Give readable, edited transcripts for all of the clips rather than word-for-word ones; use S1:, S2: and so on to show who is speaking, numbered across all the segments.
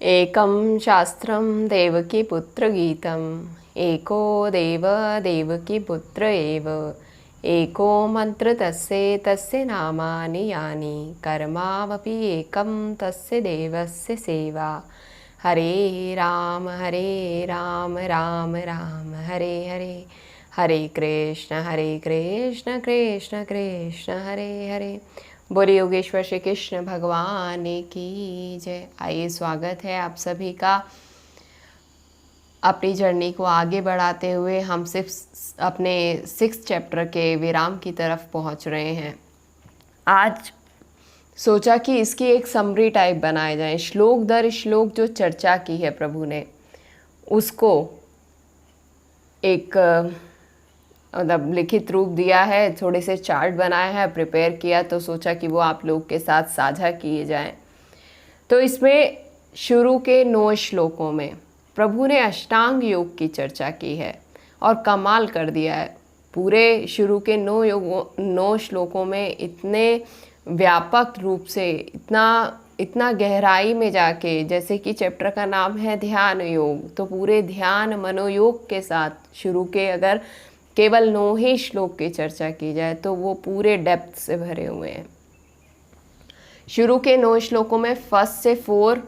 S1: एकं शास्त्रं देवकीपुत्रगीतम् एको देव देवकीपुत्र एव एको मन्त्र तस्य नामानि यानि कर्मावपि एकं तस्य देवस्य सेवा। हरे राम राम राम हरे हरे, हरे कृष्ण कृष्ण कृष्ण हरे हरे। बोले योगेश्वर श्री कृष्ण भगवान की जय। आइए, स्वागत है आप सभी का। अपनी जर्नी को आगे बढ़ाते हुए हम अपने 6th चैप्टर के विराम की तरफ पहुंच रहे हैं। आज सोचा कि इसकी एक समरी टाइप बनाए जाए, श्लोक दर श्लोक जो चर्चा की है प्रभु ने, उसको एक मतलब लिखित रूप दिया है, थोड़े से चार्ट बनाया है, प्रिपेयर किया, तो सोचा कि वो आप लोग के साथ साझा किए जाएं। तो इसमें शुरू के 9 श्लोकों में प्रभु ने अष्टांग योग की चर्चा की है और कमाल कर दिया है। पूरे शुरू के 9 श्लोकों में इतने व्यापक रूप से, इतना गहराई में जाके, जैसे कि चैप्टर का नाम है ध्यान योग, तो पूरे ध्यान मनोयोग के साथ शुरू के अगर केवल 9 ही श्लोक की चर्चा की जाए तो वो पूरे डेप्थ से भरे हुए हैं। शुरू के 9 श्लोकों में 1 से 4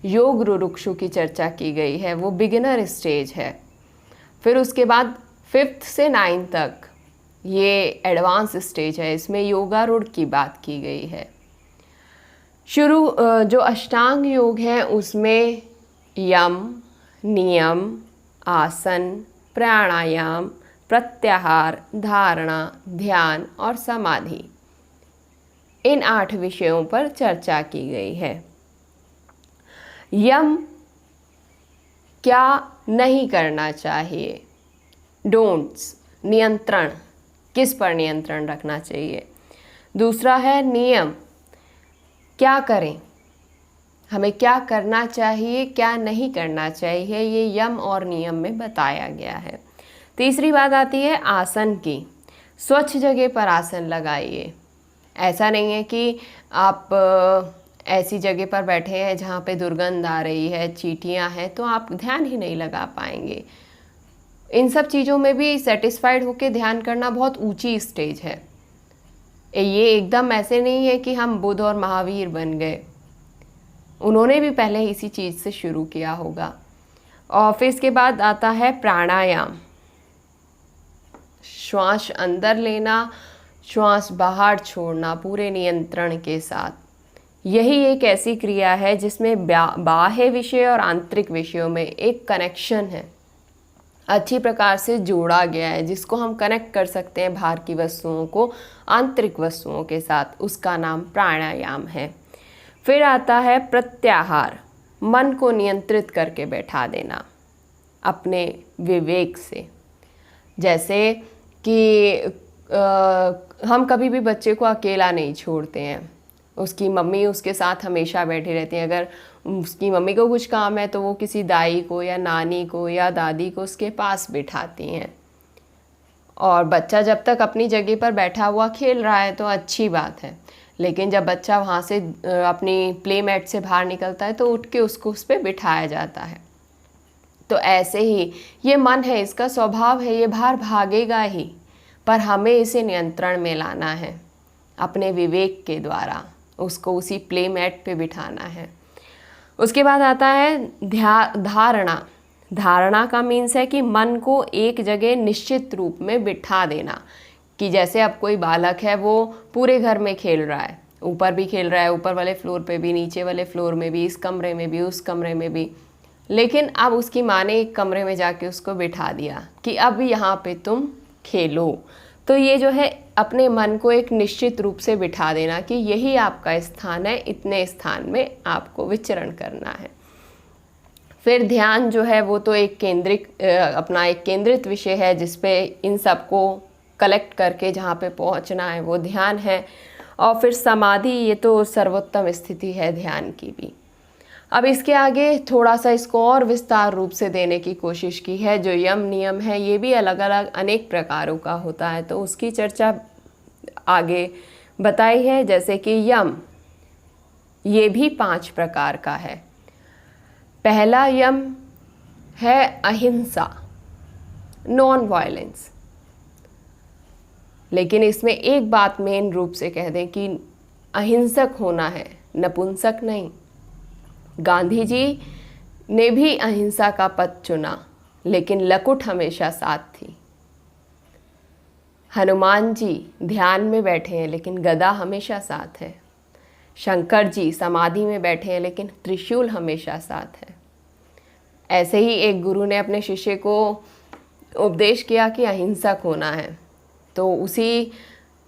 S1: योग रुरुक्षु की चर्चा की गई है, वो बिगिनर स्टेज है। फिर उसके बाद 5th से 9 तक ये एडवांस स्टेज है, इसमें योगारूढ़ की बात की गई है। जो अष्टांग योग है उसमें यम, नियम, आसन, प्राणायाम, प्रत्याहार, धारणा, ध्यान और समाधि, इन 8 विषयों पर चर्चा की गई है। यम, क्या नहीं करना चाहिए, डोंट्स, नियंत्रण, किस पर नियंत्रण रखना चाहिए। दूसरा है नियम, क्या करें, हमें क्या करना चाहिए, क्या नहीं करना चाहिए, ये यम और नियम में बताया गया है। तीसरी बात आती है आसन की। स्वच्छ जगह पर आसन लगाइए। ऐसा नहीं है कि आप ऐसी जगह पर बैठे हैं जहाँ पे दुर्गंध आ रही है, चींटियाँ हैं, तो आप ध्यान ही नहीं लगा पाएंगे। इन सब चीज़ों में भी सेटिस्फाइड होकर ध्यान करना बहुत ऊंची स्टेज है। ये एकदम ऐसे नहीं है कि हम बुद्ध और महावीर बन गए, उन्होंने भी पहले इसी चीज़ से शुरू किया होगा। और फिर इसके बाद आता है प्राणायाम। श्वास अंदर लेना, श्वास बाहर छोड़ना पूरे नियंत्रण के साथ। यही एक ऐसी क्रिया है जिसमें बाह्य विषय और आंतरिक विषयों में एक कनेक्शन है, अच्छी प्रकार से जोड़ा गया है, जिसको हम कनेक्ट कर सकते हैं बाहर की वस्तुओं को आंतरिक वस्तुओं के साथ। उसका नाम प्राणायाम है। फिर आता है प्रत्याहार, मन को नियंत्रित करके बैठा देना अपने विवेक से। जैसे कि हम कभी भी बच्चे को अकेला नहीं छोड़ते हैं, उसकी मम्मी उसके साथ हमेशा बैठी रहती है। अगर उसकी मम्मी को कुछ काम है तो वो किसी दाई को या नानी को या दादी को उसके पास बिठाती हैं। और बच्चा जब तक अपनी जगह पर बैठा हुआ खेल रहा है तो अच्छी बात है, लेकिन जब बच्चा वहाँ से अपनी प्ले मैट से बाहर निकलता है तो उठ के उसको उस पर बिठाया जाता है। तो ऐसे ही ये मन है, इसका स्वभाव है, ये बाहर भागेगा ही, पर हमें इसे नियंत्रण में लाना है अपने विवेक के द्वारा, उसको उसी प्ले मैट पे बिठाना है। उसके बाद आता है धारणा। धारणा का मीन्स है कि मन को एक जगह निश्चित रूप में बिठा देना। कि जैसे अब कोई बालक है, वो पूरे घर में खेल रहा है, ऊपर भी खेल रहा है, ऊपर वाले फ्लोर पे भी, नीचे वाले फ्लोर में भी, इस कमरे में भी, उस कमरे में भी, लेकिन अब उसकी माँ ने एक कमरे में जाके उसको बिठा दिया कि अब यहाँ पे तुम खेलो। तो ये जो है अपने मन को एक निश्चित रूप से बिठा देना कि यही आपका स्थान है, इतने स्थान में आपको विचरण करना है। फिर ध्यान जो है वो तो एक केंद्रित विषय है, जिसपे इन सबको कलेक्ट करके जहाँ पे पहुँचना है वो ध्यान है। और फिर समाधि, ये तो सर्वोत्तम स्थिति है ध्यान की भी। अब इसके आगे थोड़ा सा इसको और विस्तार रूप से देने की कोशिश की है। जो यम नियम है ये भी अलग अलग अनेक प्रकारों का होता है, तो उसकी चर्चा आगे बताई है। जैसे कि यम, ये भी 5 प्रकार का है। पहला यम है अहिंसा, नॉन वायलेंस। लेकिन इसमें एक बात मेन रूप से कह दें कि अहिंसक होना है, नपुंसक नहीं। गांधी जी ने भी अहिंसा का पथ चुना, लेकिन लकुट हमेशा साथ थी। हनुमान जी ध्यान में बैठे हैं, लेकिन गदा हमेशा साथ है। शंकर जी समाधि में बैठे हैं, लेकिन त्रिशूल हमेशा साथ है। ऐसे ही एक गुरु ने अपने शिष्य को उपदेश किया कि अहिंसक होना है। तो उसी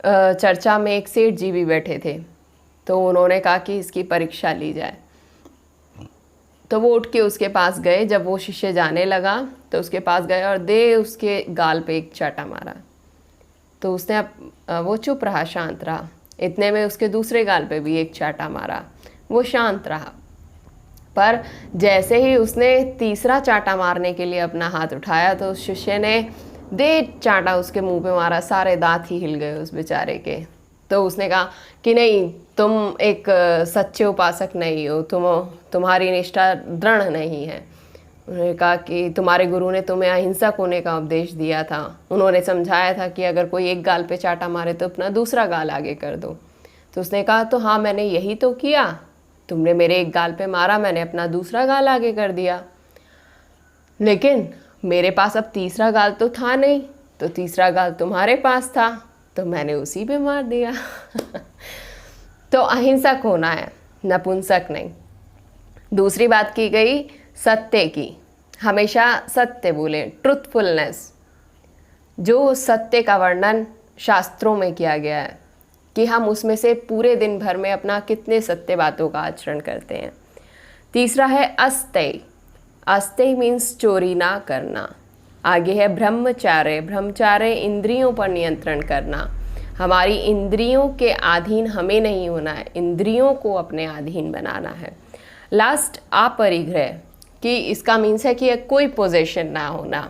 S1: चर्चा में एक सेठ जी भी बैठे थे, तो उन्होंने कहा कि इसकी परीक्षा ली जाए। तो वो उठ के उसके पास गए। जब वो शिष्य जाने लगा तो उसके पास गए और उसके गाल पे एक चाटा मारा। तो उसने वो चुप रहा, शांत रहा। इतने में उसके दूसरे गाल पे भी एक चाटा मारा, वो शांत रहा। पर जैसे ही उसने तीसरा चाटा मारने के लिए अपना हाथ उठाया तो उस शिष्य ने चाटा उसके मुंह पे मारा। सारे दांत ही हिल गए उस बेचारे के। तो उसने कहा कि नहीं, तुम एक सच्चे उपासक नहीं हो, तुम्हारी निष्ठा दृढ़ नहीं है। उन्होंने कहा कि तुम्हारे गुरु ने तुम्हें अहिंसक होने का उपदेश दिया था। उन्होंने समझाया था कि अगर कोई एक गाल पे चाटा मारे तो अपना दूसरा गाल आगे कर दो। तो उसने कहा तो हाँ, मैंने यही तो किया। तुमने मेरे एक गाल पे मारा, मैंने अपना दूसरा गाल आगे कर दिया। लेकिन मेरे पास अब तीसरा गाल तो था नहीं, तो तीसरा गाल तुम्हारे पास था, तो मैंने उसी पे मार दिया। तो अहिंसक होना है, नपुंसक नहीं। दूसरी बात की गई सत्य की। हमेशा सत्य बोलें, ट्रुथफुलनेस। जो सत्य का वर्णन शास्त्रों में किया गया है कि हम उसमें से पूरे दिन भर में अपना कितने सत्य बातों का आचरण करते हैं। तीसरा है अस्तेय। अस्तेय मीन्स चोरी ना करना। आगे है ब्रह्मचार्य। ब्रह्मचार्य इंद्रियों पर नियंत्रण करना। हमारी इंद्रियों के अधीन हमें नहीं होना है, इंद्रियों को अपने अधीन बनाना है। लास्ट अपरिग्रह, कि इसका मीन्स है कि कोई पोजेशन ना होना।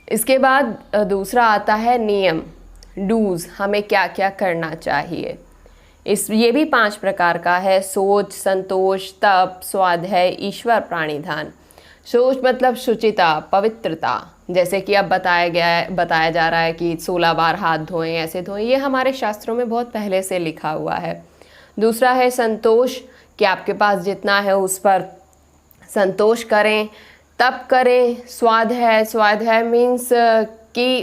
S1: इसके बाद दूसरा आता है नियम, डूज, हमें क्या क्या करना चाहिए। ये भी 5 प्रकार का है। सोच, संतोष, तप, स्वाध्याय, ईश्वर, प्राणिधान। सोच मतलब शुचिता, पवित्रता। जैसे कि अब बताया जा रहा है कि 16 बार हाथ धोएं, ऐसे धोएं। ये हमारे शास्त्रों में बहुत पहले से लिखा हुआ है। दूसरा है संतोष, कि आपके पास जितना है उस पर संतोष करें, तप करें। स्वाध्याय, स्वाध्याय मीन्स कि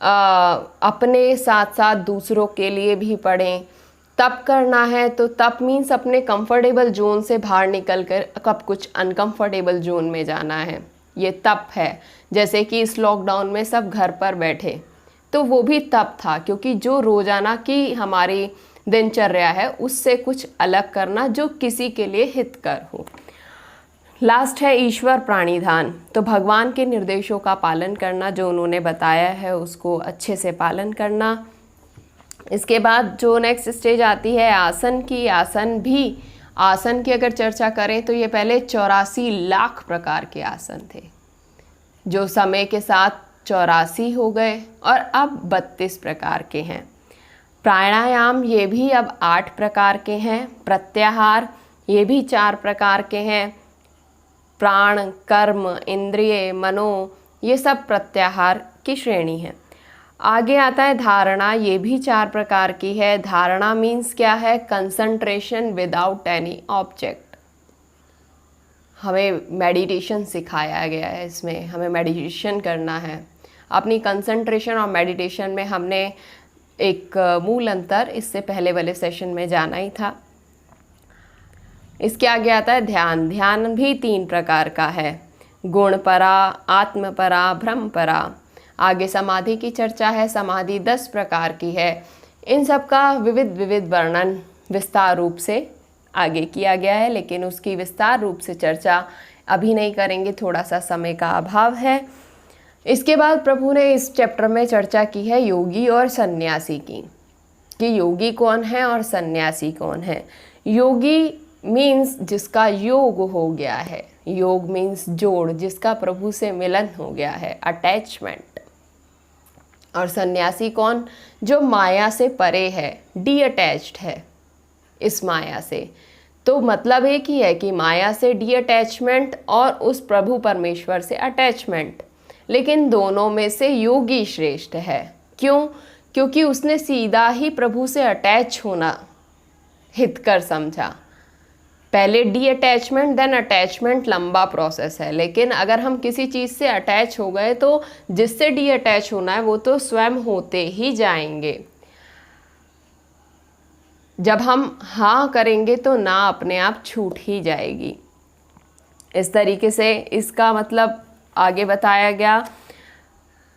S1: अपने साथ साथ दूसरों के लिए भी पढ़ें। तप करना है तो तप मीन्स अपने कंफर्टेबल जोन से बाहर निकल कर कब कुछ अनकंफर्टेबल जोन में जाना है, ये तप है। जैसे कि इस लॉकडाउन में सब घर पर बैठे, तो वो भी तप था, क्योंकि जो रोज़ाना की हमारी दिनचर्या है उससे कुछ अलग करना जो किसी के लिए हितकर हो। लास्ट है ईश्वर प्राणिधान, तो भगवान के निर्देशों का पालन करना, जो उन्होंने बताया है उसको अच्छे से पालन करना। इसके बाद जो नेक्स्ट स्टेज आती है आसन की। आसन की अगर चर्चा करें तो ये पहले 84 लाख प्रकार के आसन थे, जो समय के साथ 84 हो गए और अब 32 प्रकार के हैं। प्राणायाम ये भी अब 8 प्रकार के हैं। प्रत्याहार ये भी 4 प्रकार के हैं। प्राण, कर्म, इंद्रिय, मनो, ये सब प्रत्याहार की श्रेणी है। आगे आता है धारणा, ये भी 4 प्रकार की है। धारणा मीन्स क्या है? Concentration without any object. हमें मेडिटेशन सिखाया गया है, इसमें हमें मेडिटेशन करना है। अपनी कंसंट्रेशन और मेडिटेशन में हमने एक मूल अंतर इससे पहले वाले सेशन में जाना ही था। इसके आगे आता है ध्यान। ध्यान भी 3 प्रकार का है, गुणपरा, आत्मपरा, ब्रह्मपरा। आगे समाधि की चर्चा है। समाधि 10 प्रकार की है। इन सब का विविध वर्णन विस्तार रूप से आगे किया गया है, लेकिन उसकी विस्तार रूप से चर्चा अभी नहीं करेंगे, थोड़ा सा समय का अभाव है। इसके बाद प्रभु ने इस चैप्टर में चर्चा की है योगी और सन्यासी की, कि योगी कौन है और सन्यासी कौन है। योगी मीन्स जिसका योग हो गया है। योग मीन्स जोड़, जिसका प्रभु से मिलन हो गया है, अटैचमेंट। और सन्यासी कौन? जो माया से परे है, डी अटैच्ड है इस माया से। तो मतलब एक ही है कि माया से डी अटैचमेंट और उस प्रभु परमेश्वर से अटैचमेंट, लेकिन दोनों में से योगी श्रेष्ठ है। क्यों? क्योंकि उसने सीधा ही प्रभु से अटैच होना हितकर समझा। पहले डी अटैचमेंट देन अटैचमेंट लंबा प्रोसेस है, लेकिन अगर हम किसी चीज़ से अटैच हो गए तो जिससे डी अटैच होना है वो तो स्वयं होते ही जाएंगे। जब हम हाँ करेंगे तो ना अपने आप छूट ही जाएगी। इस तरीके से इसका मतलब आगे बताया गया।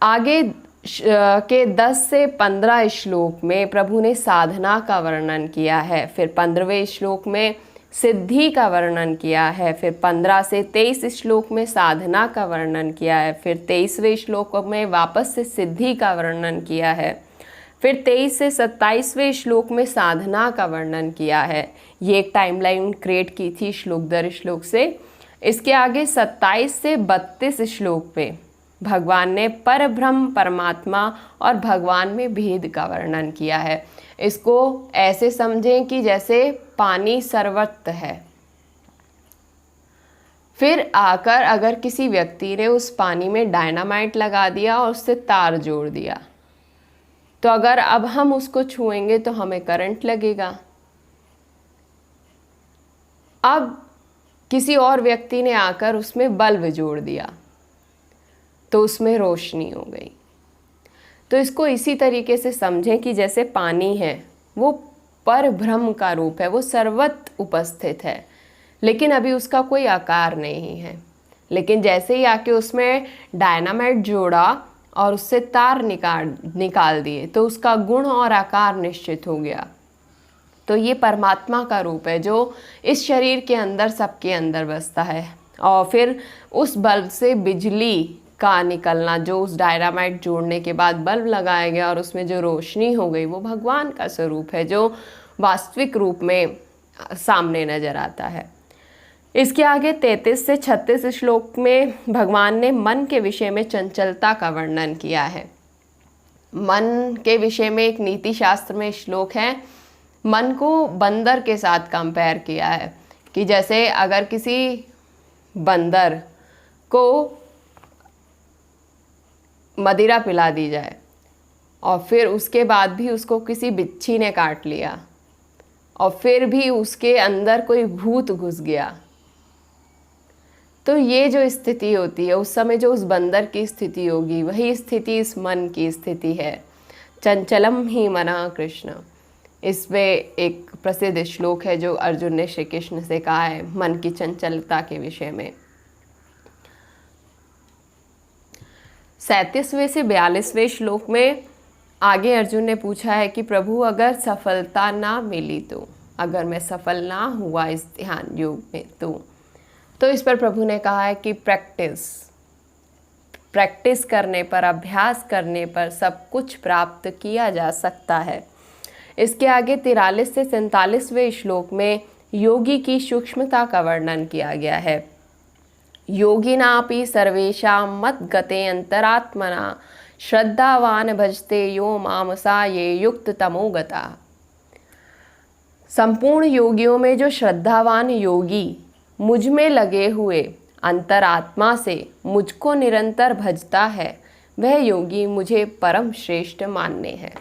S1: आगे के 10 से 15 श्लोक में प्रभु ने साधना का वर्णन किया है, फिर 15वें श्लोक में सिद्धि का वर्णन किया है, फिर 15 से 23 श्लोक में साधना का वर्णन किया है, फिर 23वें श्लोक में वापस से सिद्धि का वर्णन किया है, फिर 23 से 27वें श्लोक में साधना का वर्णन किया है। ये एक टाइमलाइन क्रिएट की थी श्लोक दर श्लोक से। इसके आगे 27 से 32 श्लोक में भगवान ने परब्रह्म परमात्मा और भगवान में भेद का वर्णन किया है। इसको ऐसे समझें कि जैसे पानी सर्वत्र है, फिर आकर अगर किसी व्यक्ति ने उस पानी में डायनामाइट लगा दिया और उससे तार जोड़ दिया, तो अगर अब हम उसको छुएंगे तो हमें करंट लगेगा। अब किसी और व्यक्ति ने आकर उसमें बल्ब जोड़ दिया तो उसमें रोशनी हो गई। तो इसको इसी तरीके से समझें कि जैसे पानी है वो परब्रह्म का रूप है, वो सर्वत्र उपस्थित है, लेकिन अभी उसका कोई आकार नहीं है। लेकिन जैसे ही आके उसमें डायनामाइट जोड़ा और उससे तार निकाल दिए तो उसका गुण और आकार निश्चित हो गया। तो ये परमात्मा का रूप है जो इस शरीर के अंदर सबके अंदर बसता है। और फिर उस बल्ब से बिजली का निकलना, जो उस डायनामाइट जोड़ने के बाद बल्ब लगाया गया और उसमें जो रोशनी हो गई, वो भगवान का स्वरूप है जो वास्तविक रूप में सामने नजर आता है। इसके आगे 33 से 36 श्लोक में भगवान ने मन के विषय में चंचलता का वर्णन किया है। मन के विषय में एक नीति शास्त्र में श्लोक है, मन को बंदर के साथ कंपेयर किया है कि जैसे अगर किसी बंदर को मदिरा पिला दी जाए और फिर उसके बाद भी उसको किसी बिच्छी ने काट लिया और फिर भी उसके अंदर कोई भूत घुस गया, तो ये जो स्थिति होती है उस समय जो उस बंदर की स्थिति होगी, वही स्थिति इस मन की स्थिति है। चंचलम ही मना कृष्ण, इसमें एक प्रसिद्ध श्लोक है जो अर्जुन ने श्री कृष्ण से कहा है मन की चंचलता के विषय में। 37वें से 42वें श्लोक में आगे अर्जुन ने पूछा है कि प्रभु अगर सफलता ना मिली तो, अगर मैं सफल ना हुआ इस ध्यान योग में तो इस पर प्रभु ने कहा है कि प्रैक्टिस करने पर, अभ्यास करने पर सब कुछ प्राप्त किया जा सकता है। इसके आगे 43 से 47वें श्लोक में योगी की सूक्ष्मता का वर्णन किया गया है। योगिनापि सर्वेषां मद्गते अंतरात्मना श्रद्धावान भजते यो माम सा ये युक्त तमोगता। संपूर्ण योगियों में जो श्रद्धावान योगी मुझ में लगे हुए अंतरात्मा से मुझको निरंतर भजता है, वह योगी मुझे परम श्रेष्ठ मान्य है।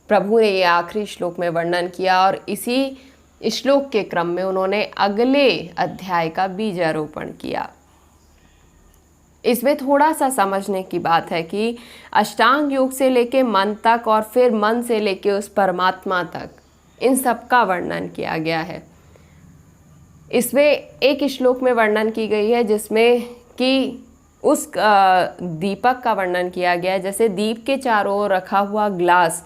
S1: प्रभु ने ये आखिरी श्लोक में वर्णन किया और इसी श्लोक के क्रम में उन्होंने अगले अध्याय का बीजारोपण किया। इसमें थोड़ा सा समझने की बात है कि अष्टांग योग से लेके मन तक और फिर मन से लेके उस परमात्मा तक, इन सब का वर्णन किया गया है। इसमें एक श्लोक में वर्णन की गई है जिसमें कि उस दीपक का वर्णन किया गया है। जैसे दीप के चारों ओर रखा हुआ ग्लास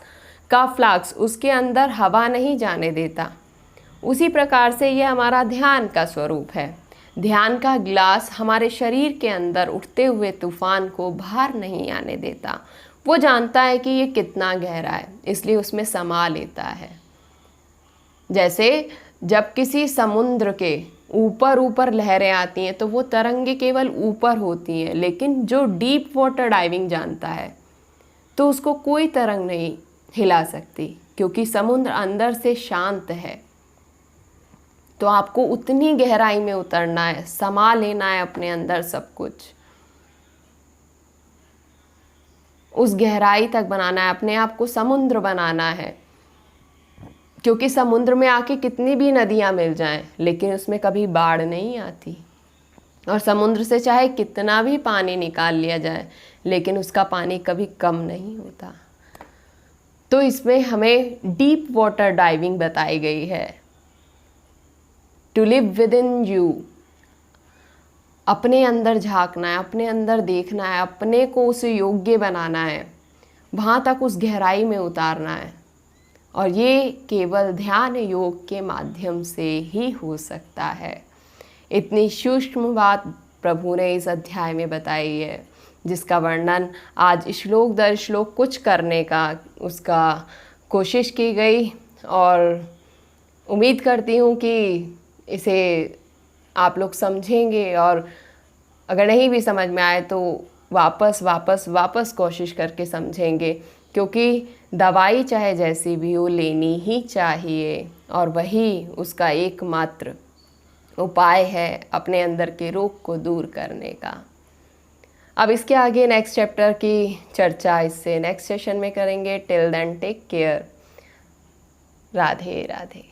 S1: का फ्लास्क उसके अंदर हवा नहीं जाने देता, उसी प्रकार से ये हमारा ध्यान का स्वरूप है। ध्यान का ग्लास हमारे शरीर के अंदर उठते हुए तूफान को बाहर नहीं आने देता। वो जानता है कि ये कितना गहरा है, इसलिए उसमें समा लेता है। जैसे जब किसी समुद्र के ऊपर लहरें आती हैं तो वो तरंगे केवल ऊपर होती हैं, लेकिन जो डीप वाटर डाइविंग जानता है तो उसको कोई तरंग नहीं हिला सकती, क्योंकि समुद्र अंदर से शांत है। तो आपको उतनी गहराई में उतरना है, समा लेना है अपने अंदर सब कुछ, उस गहराई तक बनाना है, अपने आप को समुद्र बनाना है। क्योंकि समुद्र में आके कितनी भी नदियां मिल जाएं, लेकिन उसमें कभी बाढ़ नहीं आती। और समुद्र से चाहे कितना भी पानी निकाल लिया जाए, लेकिन उसका पानी कभी कम नहीं होता। तो इसमें हमें डीप वाटर डाइविंग बताई गई है। To live within you, अपने अंदर झांकना है, अपने अंदर देखना है, अपने को उस योग्य बनाना है, वहाँ तक उस गहराई में उतारना है। और ये केवल ध्यान योग के माध्यम से ही हो सकता है। इतनी सूक्ष्म बात प्रभु ने इस अध्याय में बताई है, जिसका वर्णन आज श्लोक दर श्लोक कुछ करने का उसका कोशिश की गई। और उम्मीद करती हूँ कि इसे आप लोग समझेंगे, और अगर नहीं भी समझ में आए तो वापस कोशिश करके समझेंगे। क्योंकि दवाई चाहे जैसी भी हो, लेनी ही चाहिए, और वही उसका एकमात्र उपाय है अपने अंदर के रोग को दूर करने का। अब इसके आगे नेक्स्ट चैप्टर की चर्चा इससे नेक्स्ट सेशन में करेंगे। Till then take care. Radhe Radhe.